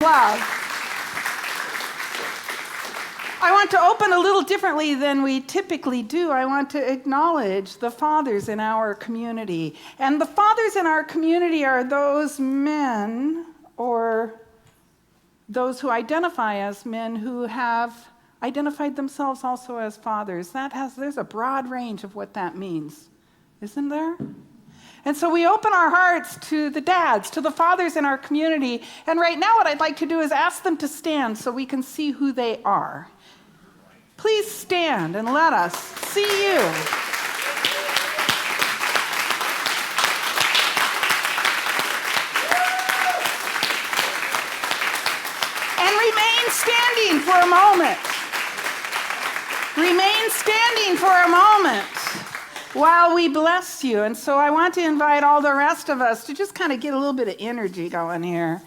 Love. I want to open a little differently than we typically do. I want to acknowledge the fathers in our community. And the fathers in our community are those men or those who identify as men who have identified themselves also as fathers. There's a broad range of what that means, isn't there? And so we open our hearts to the dads, to the fathers in our community. And right now what I'd like to do is ask them to stand so we can see who they are. Please stand and let us see you. And remain standing for a moment. Remain standing for a moment while we bless you. And so I want to invite all the rest of us to just kind of get a little bit of energy going here.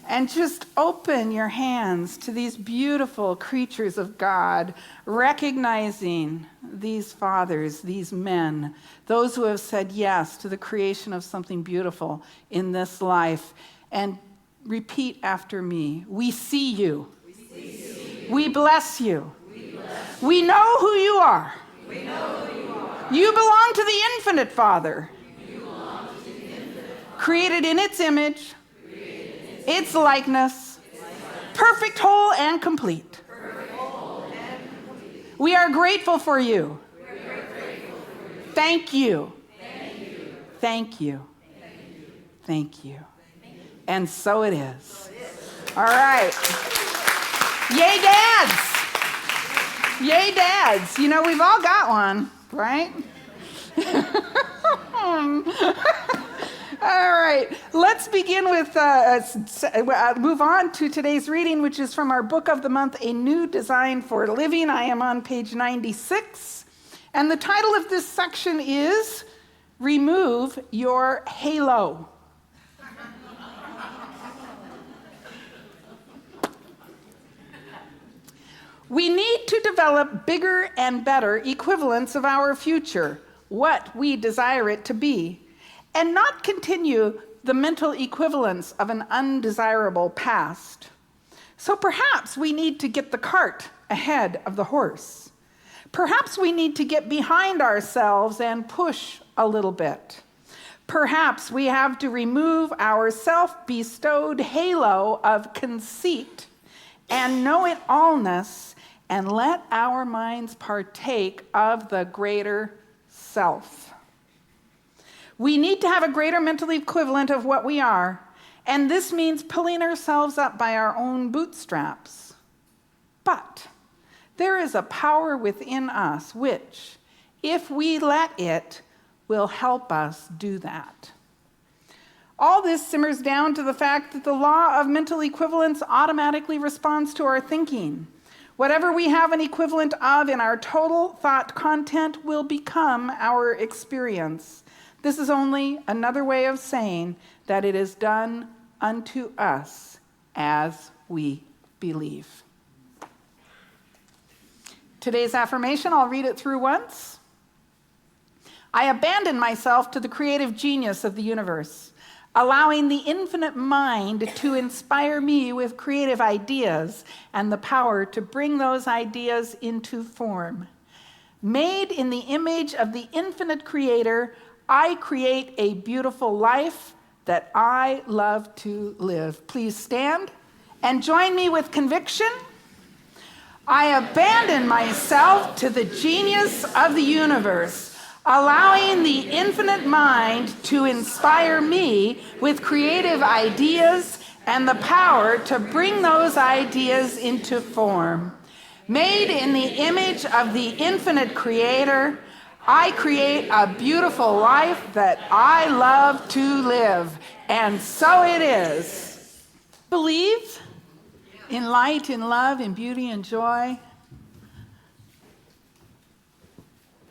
And just open your hands to these beautiful creatures of God, recognizing these fathers, these men, those who have said yes to the creation of something beautiful in this life. And repeat after me. We see you. We see you. We bless you. We bless you. We know who you are. We know who you are. You belong to the infinite Father. You belong to the infinite Father. Created in its image. Its likeness, perfect, whole, and complete. We are grateful for you. Thank you. Thank you. Thank you. And so it is. All right. Yay, dads. Yay, dads. You know, we've all got one, right? All right, let's begin with, move on to today's reading, which is from our book of the month, A New Design for Living. I am on page 96, and the title of this section is Remove Your Halo. We need to develop bigger and better equivalents of our future, what we desire it to be, and not continue the mental equivalence of an undesirable past. So perhaps we need to get the cart ahead of the horse. Perhaps we need to get behind ourselves and push a little bit. Perhaps we have to remove our self-bestowed halo of conceit and know-it-allness and let our minds partake of the greater self. We need to have a greater mental equivalent of what we are, and this means pulling ourselves up by our own bootstraps. But there is a power within us which, if we let it, will help us do that. All this simmers down to the fact that the law of mental equivalence automatically responds to our thinking. Whatever we have an equivalent of in our total thought content will become our experience. This is only another way of saying that it is done unto us as we believe. Today's affirmation, I'll read it through once. I abandon myself to the creative genius of the universe, allowing the infinite mind to inspire me with creative ideas and the power to bring those ideas into form. Made in the image of the infinite creator, I create a beautiful life that I love to live. Please stand and join me with conviction. I abandon myself to the genius of the universe, allowing the infinite mind to inspire me with creative ideas and the power to bring those ideas into form. Made in the image of the infinite creator, I create a beautiful life that I love to live. And so it is. Believe in light, in love, in beauty, and joy.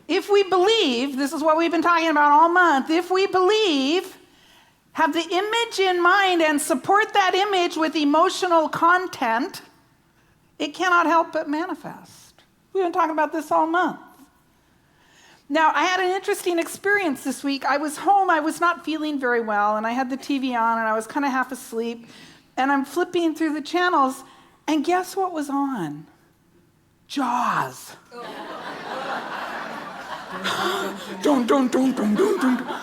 If we believe, this is what we've been talking about all month, if we believe, have the image in mind and support that image with emotional content, it cannot help but manifest. We've been talking about this all month. Now, I had an interesting experience this week. I was home, I was not feeling very well, and I had the TV on, and I was kind of half asleep. and I'm flipping through the channels, and guess what was on? Jaws. Dun, dun, dun, dun, dun, dun.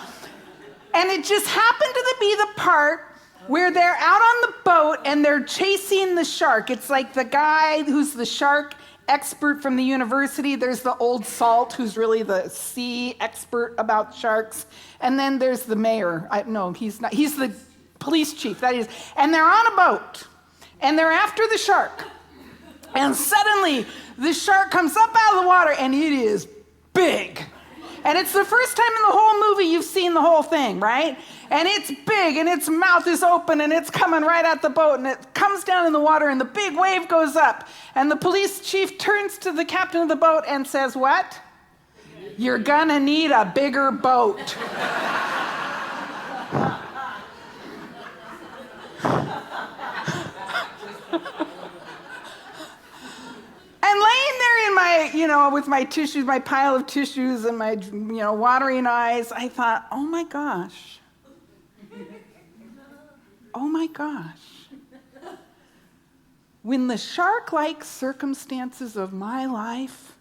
And it just happened to be the part where they're out on the boat and they're chasing the shark. It's like the guy who's the shark expert from the university. There's the old salt who's really the sea expert about sharks. And then there's the mayor. No, he's not. He's the police chief, that is. And they're on a boat and they're after the shark. And suddenly the shark comes up out of the water and it is big. And it's the first time in the whole movie you've seen the whole thing, right? And it's big, and its mouth is open, and it's coming right at the boat, and it comes down in the water, and the big wave goes up. And the police chief turns to the captain of the boat and says, what? You're gonna need a bigger boat. And laying there in my, with my tissues, my pile of tissues and my, watering eyes, I thought, oh my gosh. Oh my gosh. When the shark-like circumstances of my life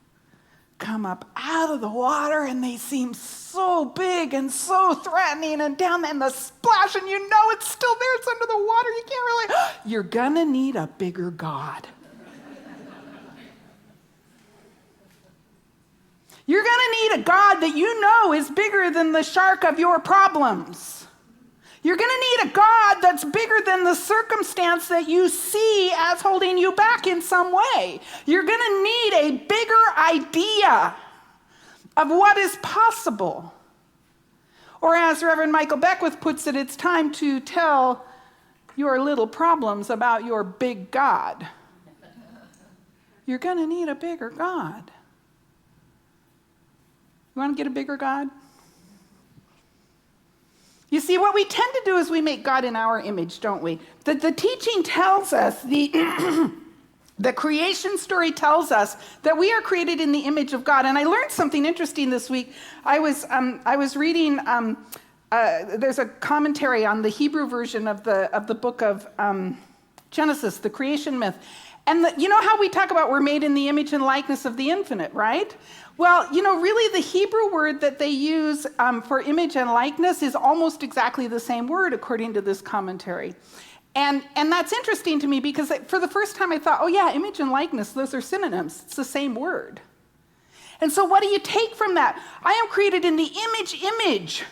come up out of the water and they seem so big and so threatening and down and the splash and it's still there, it's under the water, you can't really, you're gonna need a bigger God. You're going to need a God that you know is bigger than the shark of your problems. You're going to need a God that's bigger than the circumstance that you see as holding you back in some way. You're going to need a bigger idea of what is possible. Or as Reverend Michael Beckwith puts it, it's time to tell your little problems about your big God. You're going to need a bigger God. You want to get a bigger God? You see, what we tend to do is we make God in our image, don't we? The teaching tells us, the creation story tells us that we are created in the image of God. And I learned something interesting this week. I was reading, there's a commentary on the Hebrew version of the book of Genesis, the creation myth. And you know how we talk about we're made in the image and likeness of the infinite, right? Well, really the Hebrew word that they use for image and likeness is almost exactly the same word according to this commentary. And that's interesting to me because for the first time I thought, oh yeah, image and likeness, those are synonyms. It's the same word. And so what do you take from that? I am created in the image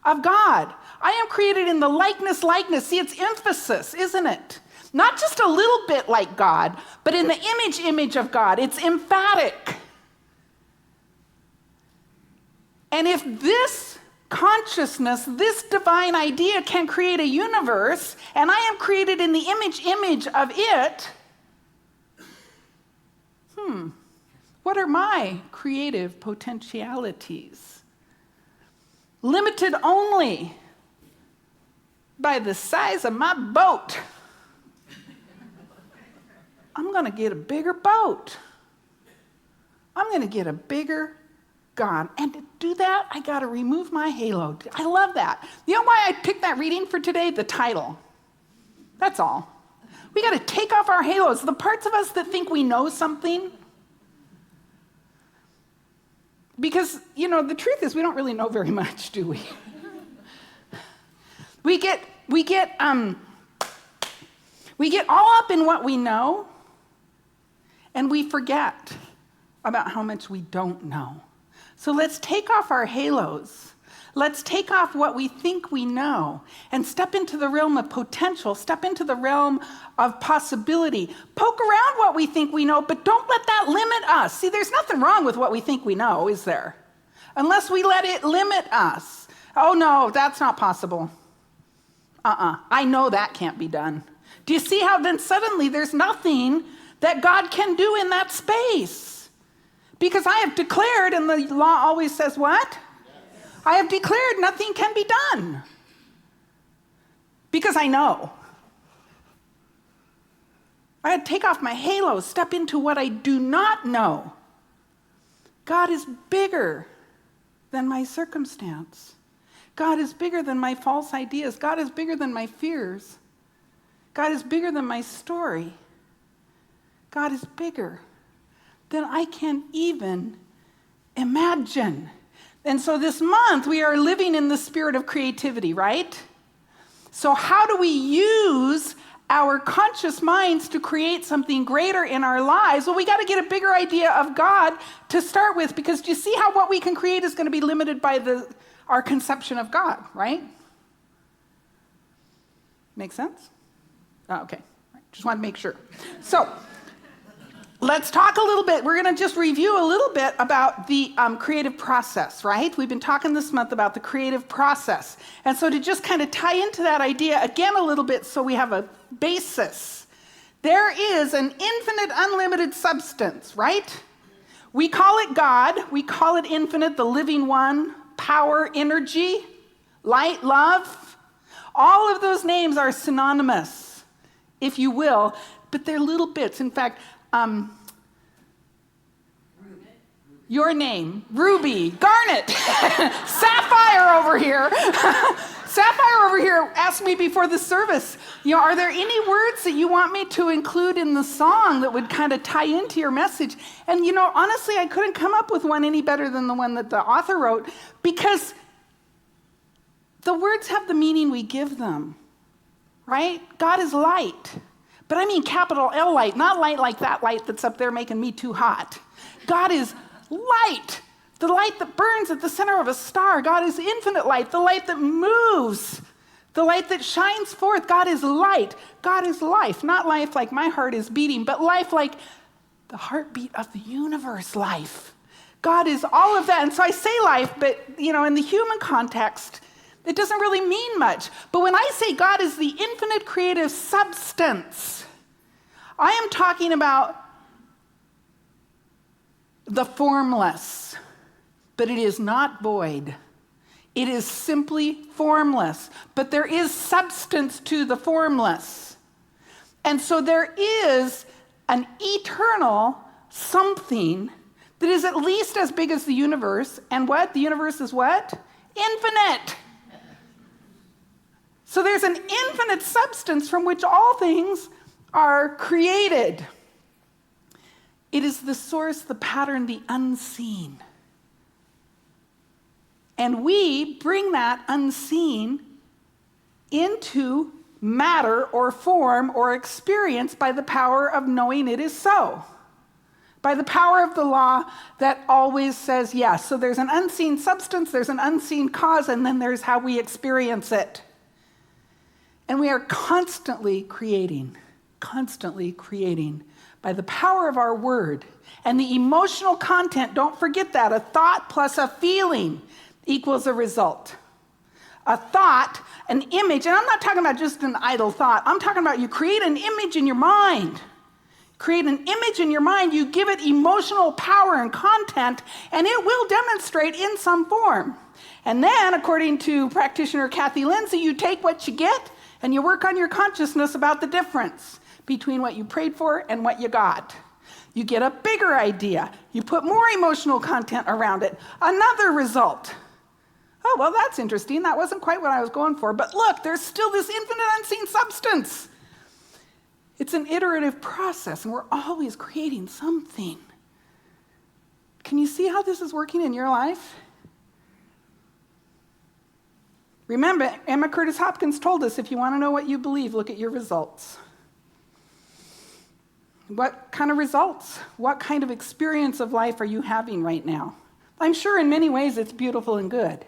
of God. I am created in the likeness. See, it's emphasis, isn't it? Not just a little bit like God, but in the image of God. It's emphatic. And if this consciousness, this divine idea can create a universe, and I am created in the image of it, what are my creative potentialities? Limited only by the size of my boat. I'm going to get a bigger boat. I'm going to get a bigger God. And to do that, I got to remove my halo. I love that. You know why I picked that reading for today? The title. That's all. We got to take off our halos. The parts of us that think we know something. Because, the truth is we don't really know very much, do we? We get all up in what we know, and we forget about how much we don't know. So let's take off our halos. Let's take off what we think we know and step into the realm of potential, step into the realm of possibility. Poke around what we think we know, but don't let that limit us. See, there's nothing wrong with what we think we know, is there? Unless we let it limit us. Oh no, that's not possible. I know that can't be done. Do you see how then suddenly there's nothing that God can do in that space? Because I have declared, and the law always says what? Yes. I have declared nothing can be done. Because I know. I had to take off my halo, step into what I do not know. God is bigger than my circumstance. God is bigger than my false ideas. God is bigger than my fears. God is bigger than my story. God is bigger than I can even imagine. And so this month, we are living in the spirit of creativity, right? So how do we use our conscious minds to create something greater in our lives? Well, we got to get a bigger idea of God to start with, because do you see how what we can create is going to be limited by our conception of God, right? Make sense? Oh, okay. Just want to make sure. So let's talk a little bit. We're going to just review a little bit about the creative process, right? We've been talking this month about the creative process. And so to just kind of tie into that idea again a little bit so we have a basis, there is an infinite, unlimited substance, right? We call it God. We call it infinite, the living one, power, energy, light, love. All of those names are synonymous, if you will, but they're little bits. In fact, your name, Ruby, Garnet, Sapphire over here. Sapphire over here asked me before the service, are there any words that you want me to include in the song that would kind of tie into your message? And honestly, I couldn't come up with one any better than the one that the author wrote, because the words have the meaning we give them, right? God is light. But I mean capital L light, not light like that light that's up there making me too hot. God is light, the light that burns at the center of a star. God is infinite light, the light that moves, the light that shines forth. God is light. God is life, not life like my heart is beating, but life like the heartbeat of the universe life. God is all of that. And so I say life, but in the human context, it doesn't really mean much. But when I say God is the infinite creative substance, I am talking about the formless. But it is not void. It is simply formless. But there is substance to the formless. And so there is an eternal something that is at least as big as the universe. And what? The universe is what? Infinite. So there's an infinite substance from which all things are created. It is the source, the pattern, the unseen. And we bring that unseen into matter or form or experience by the power of knowing it is so. By the power of the law that always says yes. So there's an unseen substance, there's an unseen cause, and then there's how we experience it. And we are constantly creating by the power of our word. And the emotional content, don't forget that, a thought plus a feeling equals a result. A thought, an image, and I'm not talking about just an idle thought. I'm talking about you create an image in your mind. Create an image in your mind, you give it emotional power and content, and it will demonstrate in some form. And then, according to practitioner Kathy Lindsay, you take what you get and you work on your consciousness about the difference between what you prayed for and what you got. You get a bigger idea. You put more emotional content around it. Another result. Oh, well, that's interesting. That wasn't quite what I was going for. But look, there's still this infinite unseen substance. It's an iterative process, and we're always creating something. Can you see how this is working in your life? Remember, Emma Curtis Hopkins told us, if you want to know what you believe, look at your results. What kind of results? What kind of experience of life are you having right now? I'm sure in many ways it's beautiful and good.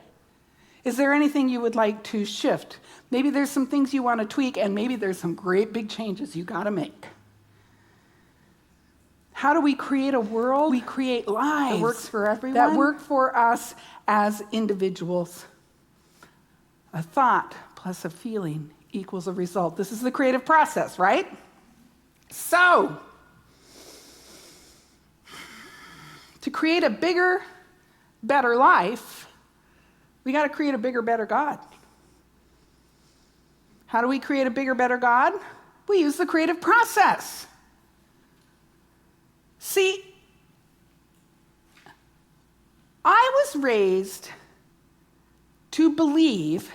Is there anything you would like to shift? Maybe there's some things you want to tweak, and maybe there's some great big changes you got to make. How do we create a world? We create lives that works for everyone, that work for us as individuals. A thought plus a feeling equals a result. This is the creative process, right? So, to create a bigger, better life, we got to create a bigger, better God. How do we create a bigger, better God? We use the creative process. See, I was raised to believe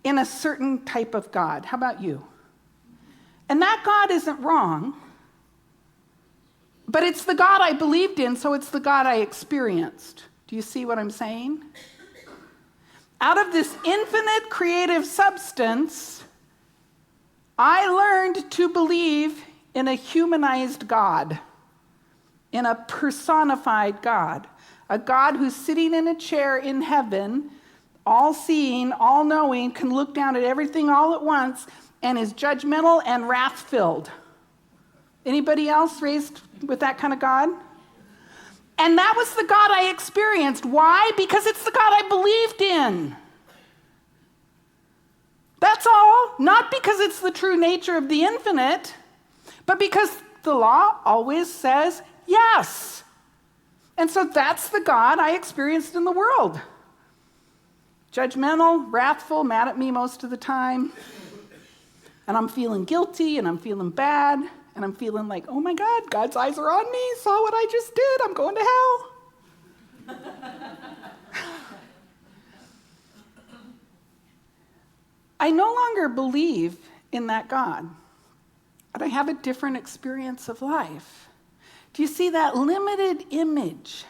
in a certain type of God. How about you? And that God isn't wrong, but it's the God I believed in, so it's the God I experienced. Do you see what I'm saying? Out of this infinite creative substance, I learned to believe in a humanized God, in a personified God, a God who's sitting in a chair in heaven, all-seeing, all-knowing, can look down at everything all at once, and is judgmental and wrath-filled. Anybody else raised with that kind of God? And that was the God I experienced. Why? Because it's the God I believed in. That's all. Not because it's the true nature of the infinite, but because the law always says yes. And so that's the God I experienced in the world. Judgmental, wrathful, mad at me most of the time. And I'm feeling guilty, and I'm feeling bad, and I'm feeling like, oh my God, God's eyes are on me. Saw what I just did. I'm going to hell. I no longer believe in that God, but I have a different experience of life. Do you see that limited image,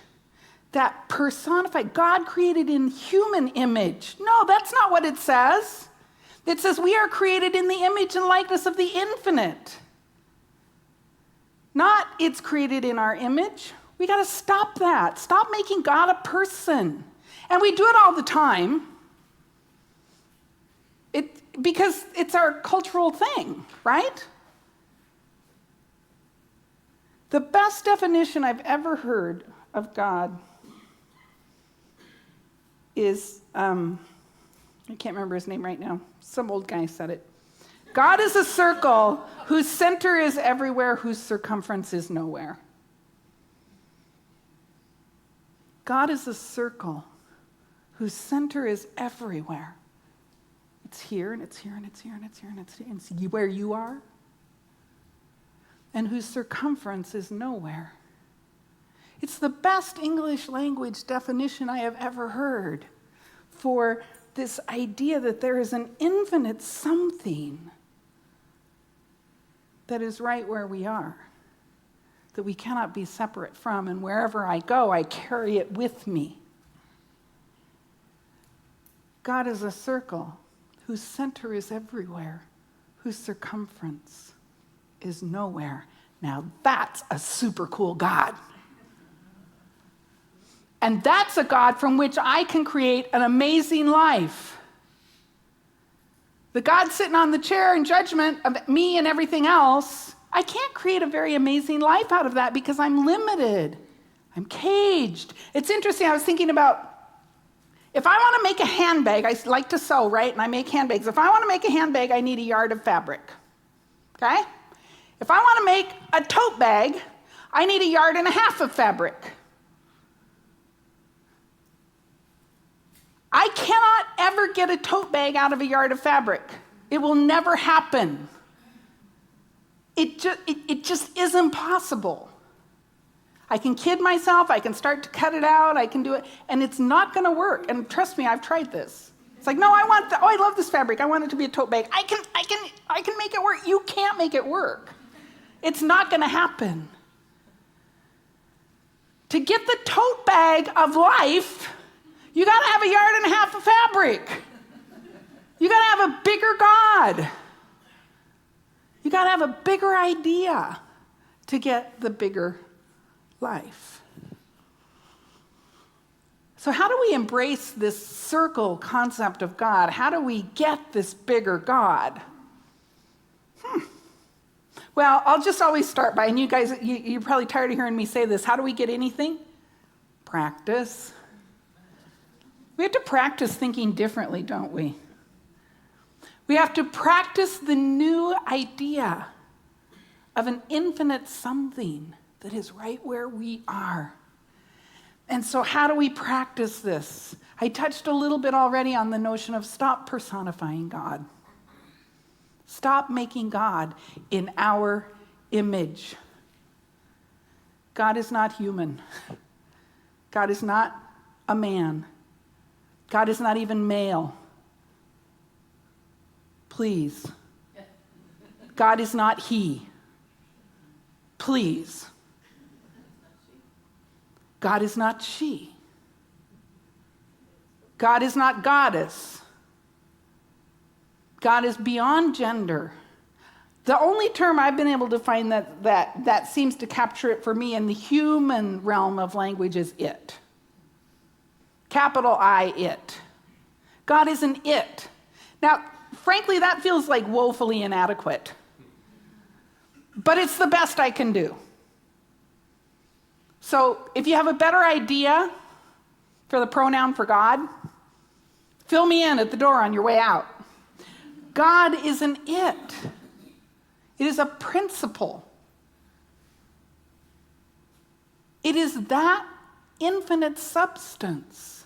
that personified, God created in human image? No, that's not what it says. It says we are created in the image and likeness of the infinite. Not it's created in our image. We got to stop that. Stop making God a person. And we do it all the time. Because it's our cultural thing, right? The best definition I've ever heard of God is, I can't remember his name right now. Some old guy said it. God is a circle whose center is everywhere, whose circumference is nowhere. God is a circle whose center is everywhere. It's here, and it's here, and it's here, and it's here, and it's here, and it's where you are. And whose circumference is nowhere. It's the best English language definition I have ever heard for this idea that there is an infinite something that is right where we are, that we cannot be separate from, and wherever I go, I carry it with me. God is a circle whose center is everywhere, whose circumference is nowhere. Now that's a super cool God. And that's a God from which I can create an amazing life. The God sitting on the chair in judgment of me and everything else, I can't create a very amazing life out of that because I'm limited. I'm caged. It's interesting, I was thinking about, if I want to make a handbag, I like to sew, right? And I make handbags. If I want to make a handbag, I need a yard of fabric, okay? If I want to make a tote bag, I need a yard and a half of fabric. I cannot ever get a tote bag out of a yard of fabric. It will never happen. It just isn't possible. I can kid myself, I can start to cut it out, I can do it, and it's not going to work. And trust me, I've tried this. It's like, no, I love this fabric. I want it to be a tote bag. I can make it work. You can't make it work. It's not going to happen. To get the tote bag of life, you got to have a yard and a half of fabric. You got to have a bigger God. You got to have a bigger idea to get the bigger life. So how do we embrace this circle concept of God? How do we get this bigger God? Well, I'll just always start by, and you guys, you're probably tired of hearing me say this, how do we get anything? Practice. We have to practice thinking differently, don't we? We have to practice the new idea of an infinite something that is right where we are. And so how do we practice this? I touched a little bit already on the notion of stop personifying God. Stop making God in our image. God is not human. God is not a man. God is not even male. Please. God is not he. Please. God is not she. God is not goddess. God is beyond gender. The only term I've been able to find that seems to capture it for me in the human realm of language is it. Capital I, it. God is an it. Now, frankly, that feels like woefully inadequate. But it's the best I can do. So if you have a better idea for the pronoun for God, fill me in at the door on your way out. God is an it. It is a principle. It is that infinite substance.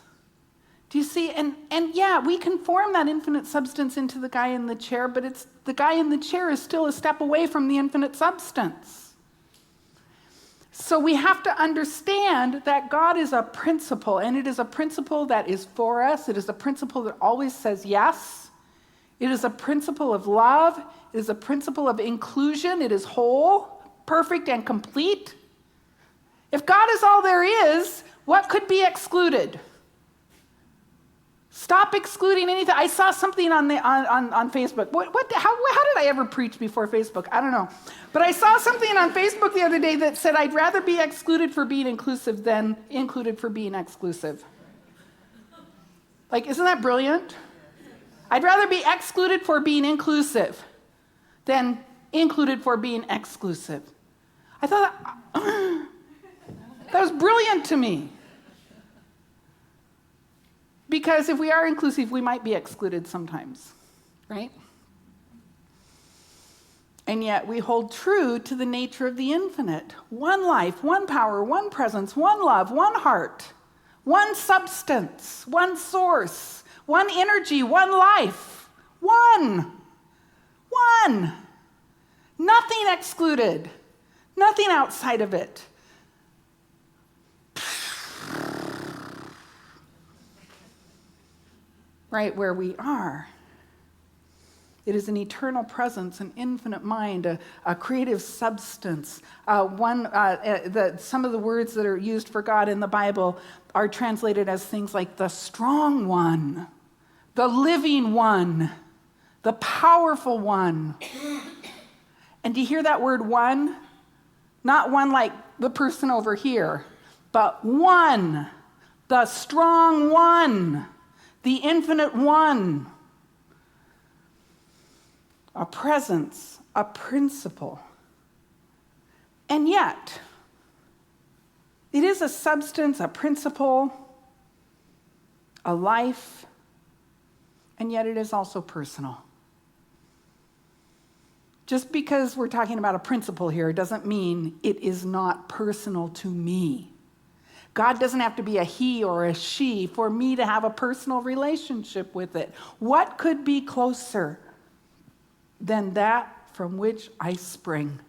Do you see? And yeah, we can form that infinite substance into the guy in the chair, but the guy in the chair is still a step away from the infinite substance. So we have to understand that God is a principle, and it is a principle that is for us. It is a principle that always says yes. It is a principle of love. It is a principle of inclusion. It is whole, perfect, and complete. If God is all there is, what could be excluded? Stop excluding anything. I saw something on Facebook. How did I ever preach before Facebook? I don't know. But I saw something on Facebook the other day that said I'd rather be excluded for being inclusive than included for being exclusive. Like, isn't that brilliant? I'd rather be excluded for being inclusive than included for being exclusive. I thought that was brilliant to me. Because if we are inclusive, we might be excluded sometimes, right? And yet we hold true to the nature of the infinite. One life, one power, one presence, one love, one heart, one substance, one source, one energy, one life. One. Nothing excluded. Nothing outside of it. Right where we are. It is an eternal presence, an infinite mind, a creative substance. Some of the words that are used for God in the Bible are translated as things like the strong one, the living one, the powerful one. And do you hear that word one? Not one like the person over here, but one, the strong one. The infinite one, a presence, a principle. And yet, it is a substance, a principle, a life, and yet it is also personal. Just because we're talking about a principle here doesn't mean it is not personal to me. God doesn't have to be a he or a she for me to have a personal relationship with it. What could be closer than that from which I spring?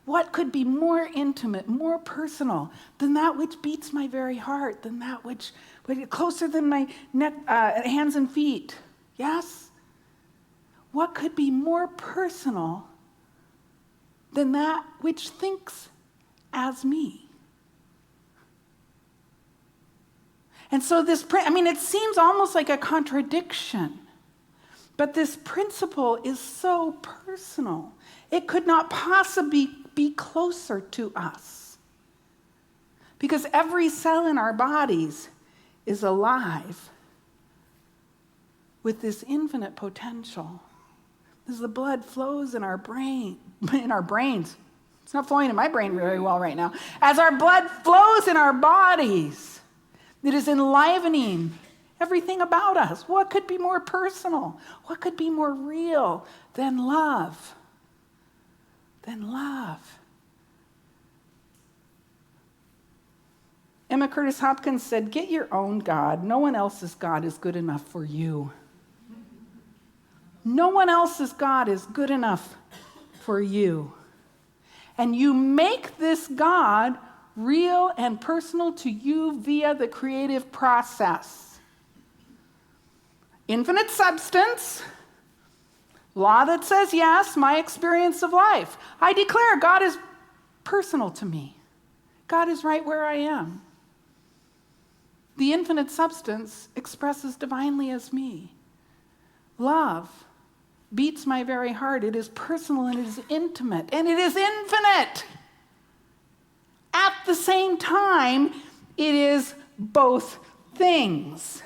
What could be more intimate, more personal than that which beats my very heart, than that which closer than my neck, hands and feet? Yes? What could be more personal than that which thinks as me? And so it seems almost like a contradiction, but this principle is so personal. It could not possibly be closer to us because every cell in our bodies is alive with this infinite potential. As the blood flows in our brains, it's not flowing in my brain very well right now. As our blood flows in our bodies, it is enlivening everything about us. What could be more personal? What could be more real than love? Emma Curtis Hopkins said, "Get your own God. No one else's God is good enough for you." No one else's God is good enough for you. And you make this God real and personal to you via the creative process. Infinite substance, Law that says yes, my experience of life. I declare God is personal to me. God is right where I am. The infinite substance expresses divinely as me. Love beats my very heart. It is personal and it is intimate and it is infinite. At the same time, it is both things.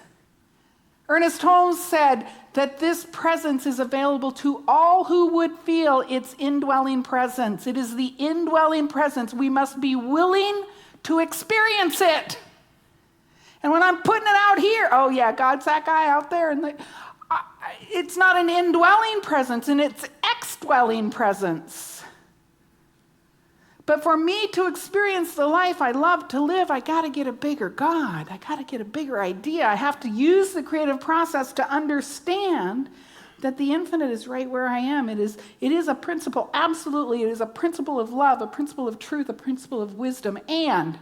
Ernest Holmes said that this presence is available to all who would feel its indwelling presence. It is the indwelling presence. We must be willing to experience it. And when I'm putting it out here, oh yeah, God's that guy out there. And it's not an indwelling presence, and it's ex-dwelling presence. But for me to experience the life I love to live, I got to get a bigger God. I got to get a bigger idea. I have to use the creative process to understand that the infinite is right where I am. It is a principle, absolutely. It is a principle of love, a principle of truth, a principle of wisdom, and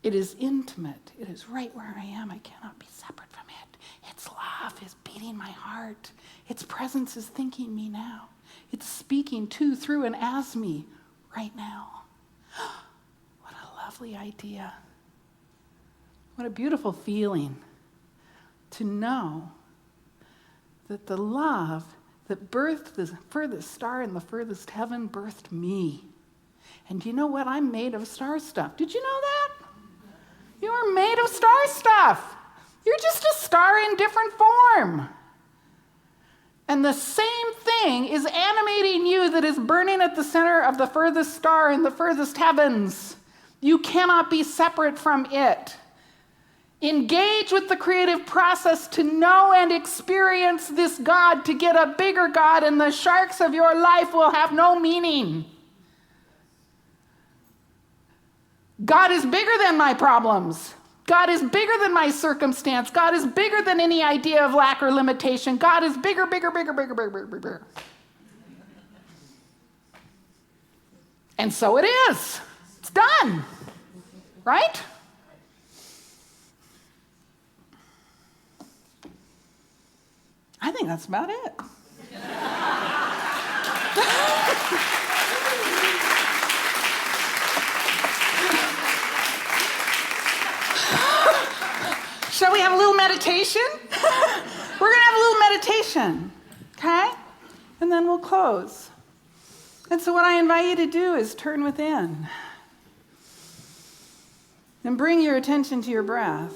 it is intimate. It is right where I am. I cannot be separate from it. Its love is beating my heart. Its presence is thinking me now. It's speaking to, through, and as me right now. What a lovely idea. What a beautiful feeling to know that the love that birthed the furthest star in the furthest heaven birthed me. And you know what? I'm made of star stuff. Did you know that? You are made of star stuff. You're just a star in different form. And the same thing is animating you that is burning at the center of the furthest star in the furthest heavens. You cannot be separate from it. Engage with the creative process to know and experience this God, to get a bigger God, and the sharks of your life will have no meaning. God is bigger than my problems. God is bigger than my circumstance. God is bigger than any idea of lack or limitation. God is bigger, bigger, bigger, bigger, bigger, bigger, bigger. And so it is. It's done. Right? I think that's about it. Shall we have a little meditation? We're going to have a little meditation, okay? And then we'll close. And so what I invite you to do is turn within and bring your attention to your breath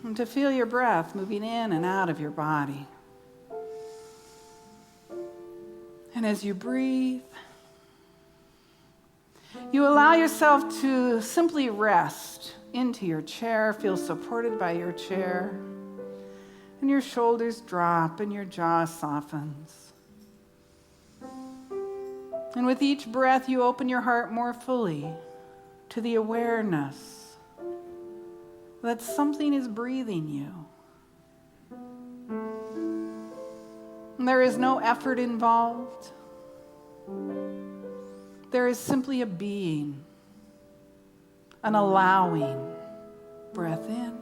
and to feel your breath moving in and out of your body. And as you breathe, you allow yourself to simply rest into your chair, feel supported by your chair, and your shoulders drop and your jaw softens. And with each breath, you open your heart more fully to the awareness that something is breathing you. And there is no effort involved. There is simply a being, an allowing breath in,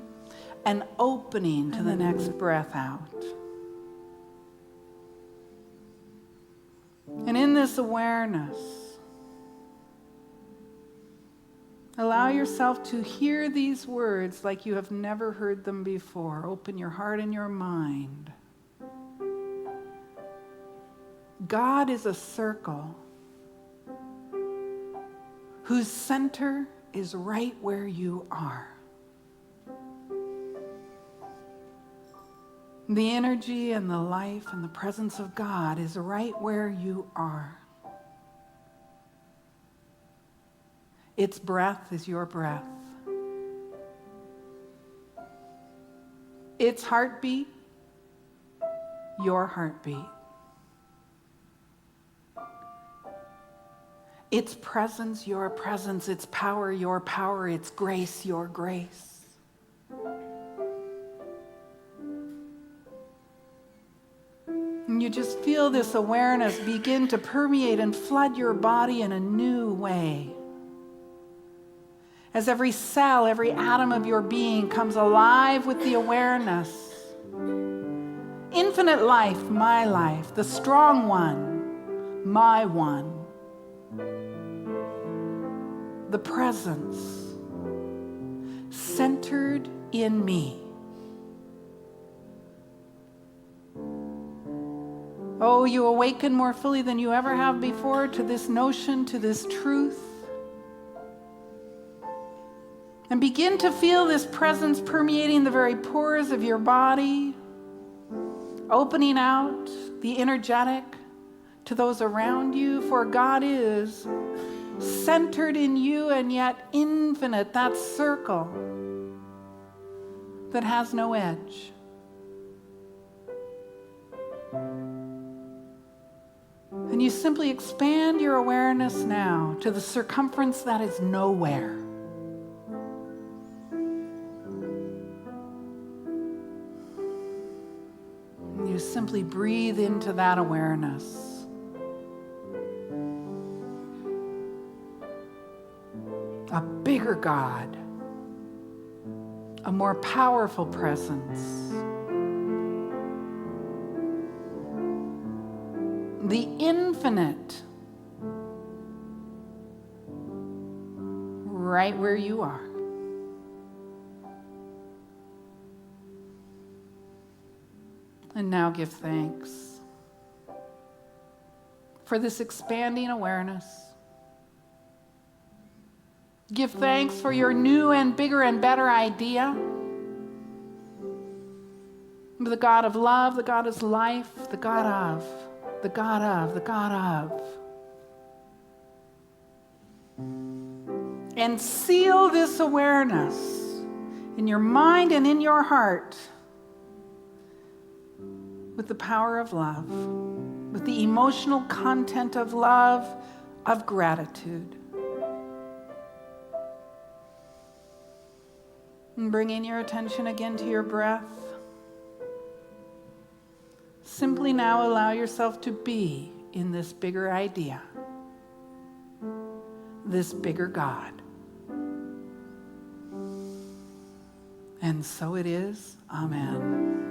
an opening to the next breath out. And in this awareness, allow yourself to hear these words like you have never heard them before. Open your heart and your mind. God is a circle whose center is right where you are. The energy and the life and the presence of God is right where you are. Its breath is your breath. Its heartbeat, your heartbeat. Its presence, your presence. Its power, your power. Its grace, your grace. And you just feel this awareness begin to permeate and flood your body in a new way. As every cell, every atom of your being comes alive with the awareness. Infinite life, my life. The strong one, my one. The presence centered in me. Oh, you awaken more fully than you ever have before to this notion, to this truth. And begin to feel this presence permeating the very pores of your body, opening out the energetic to those around you, for God is centered in you and yet infinite, that circle that has no edge. And you simply expand your awareness now to the circumference that is nowhere. And you simply breathe into that awareness. A bigger God, a more powerful presence. The infinite, right where you are. And now give thanks for this expanding awareness. Give thanks for your new and bigger and better idea. The God of love, the God of life, the God of. The God of, the God of. And seal this awareness in your mind and in your heart with the power of love, with the emotional content of love, of gratitude. And bringing your attention again to your breath. Simply now allow yourself to be in this bigger idea, this bigger God. And so it is. Amen.